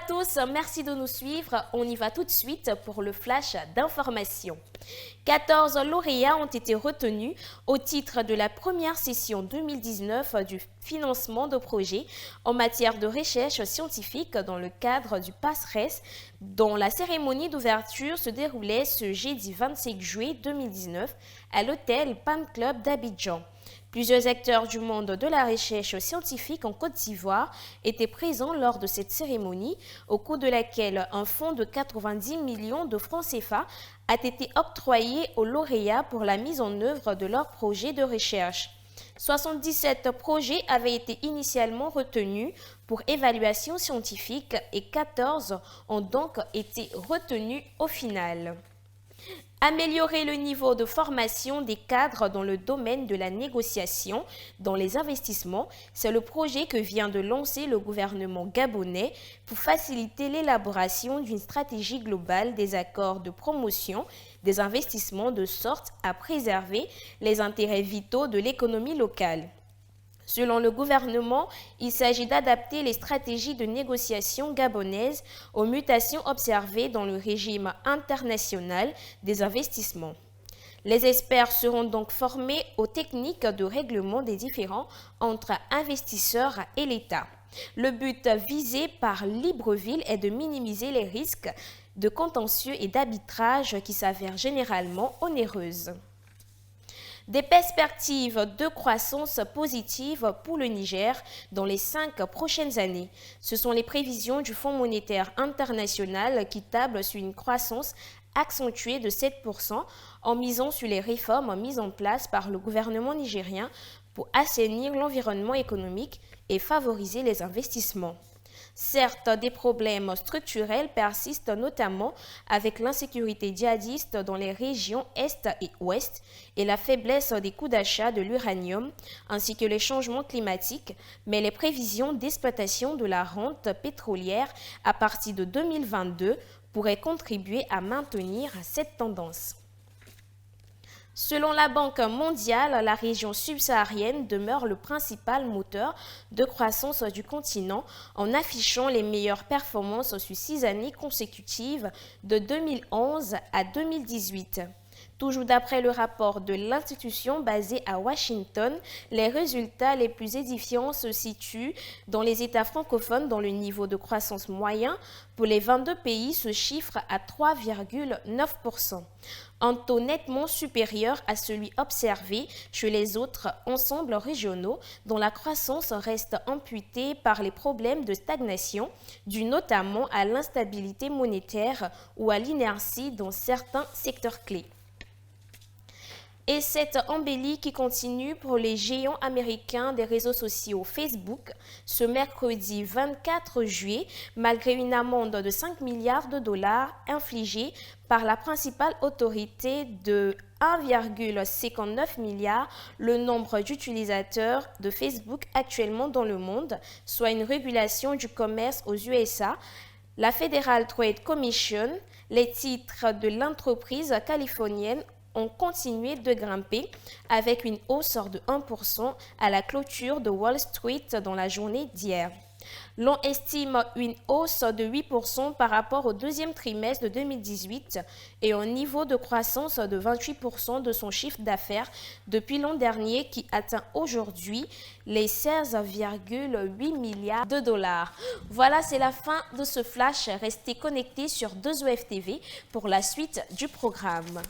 tous, merci de nous suivre. On y va tout de suite pour le flash d'information. 14 lauréats ont été retenus au titre de la première session 2019 du financement de projets en matière de recherche scientifique dans le cadre du PASRES, dont la cérémonie d'ouverture se déroulait ce jeudi 25 juillet 2019 à l'hôtel Pan Club d'Abidjan. Plusieurs acteurs du monde de la recherche scientifique en Côte d'Ivoire étaient présents lors de cette cérémonie, au cours de laquelle un fonds de 90 millions de francs CFA a été octroyé aux lauréats pour la mise en œuvre de leurs projets de recherche. 77 projets avaient été initialement retenus pour évaluation scientifique et 14 ont donc été retenus au final. Améliorer le niveau de formation des cadres dans le domaine de la négociation, dans les investissements, c'est le projet que vient de lancer le gouvernement gabonais pour faciliter l'élaboration d'une stratégie globale des accords de promotion des investissements de sorte à préserver les intérêts vitaux de l'économie locale. Selon le gouvernement, il s'agit d'adapter les stratégies de négociation gabonaises aux mutations observées dans le régime international des investissements. Les experts seront donc formés aux techniques de règlement des différends entre investisseurs et l'État. Le but visé par Libreville est de minimiser les risques de contentieux et d'arbitrage qui s'avèrent généralement onéreuses. Des perspectives de croissance positive pour le Niger dans les 5 prochaines années. Ce sont les prévisions du Fonds monétaire international qui table sur une croissance accentuée de 7% en misant sur les réformes mises en place par le gouvernement nigérien pour assainir l'environnement économique et favoriser les investissements. Certes, des problèmes structurels persistent notamment avec l'insécurité djihadiste dans les régions Est et Ouest et la faiblesse des coûts d'achat de l'uranium ainsi que les changements climatiques, mais les prévisions d'exploitation de la rente pétrolière à partir de 2022 pourraient contribuer à maintenir cette tendance. Selon la Banque mondiale, la région subsaharienne demeure le principal moteur de croissance du continent en affichant les meilleures performances sur 6 années consécutives de 2011 à 2018. Toujours d'après le rapport de l'institution basée à Washington, les résultats les plus édifiants se situent dans les États francophones dont le niveau de croissance moyen pour les 22 pays se chiffre à 3,9%, un taux nettement supérieur à celui observé chez les autres ensembles régionaux dont la croissance reste amputée par les problèmes de stagnation dus notamment à l'instabilité monétaire ou à l'inertie dans certains secteurs clés. Et cette embellie qui continue pour les géants américains des réseaux sociaux Facebook ce mercredi 24 juillet, malgré une amende de 5 milliards de dollars infligée par la principale autorité de 1,59 milliard le nombre d'utilisateurs de Facebook actuellement dans le monde, soit une régulation du commerce aux USA. La Federal Trade Commission, les titres de l'entreprise californienne ont continué de grimper avec une hausse de 1% à la clôture de Wall Street dans la journée d'hier. L'on estime une hausse de 8% par rapport au deuxième trimestre de 2018 et un niveau de croissance de 28% de son chiffre d'affaires depuis l'an dernier qui atteint aujourd'hui les 16,8 milliards de dollars. Voilà, c'est la fin de ce flash. Restez connectés sur 2OF TV pour la suite du programme.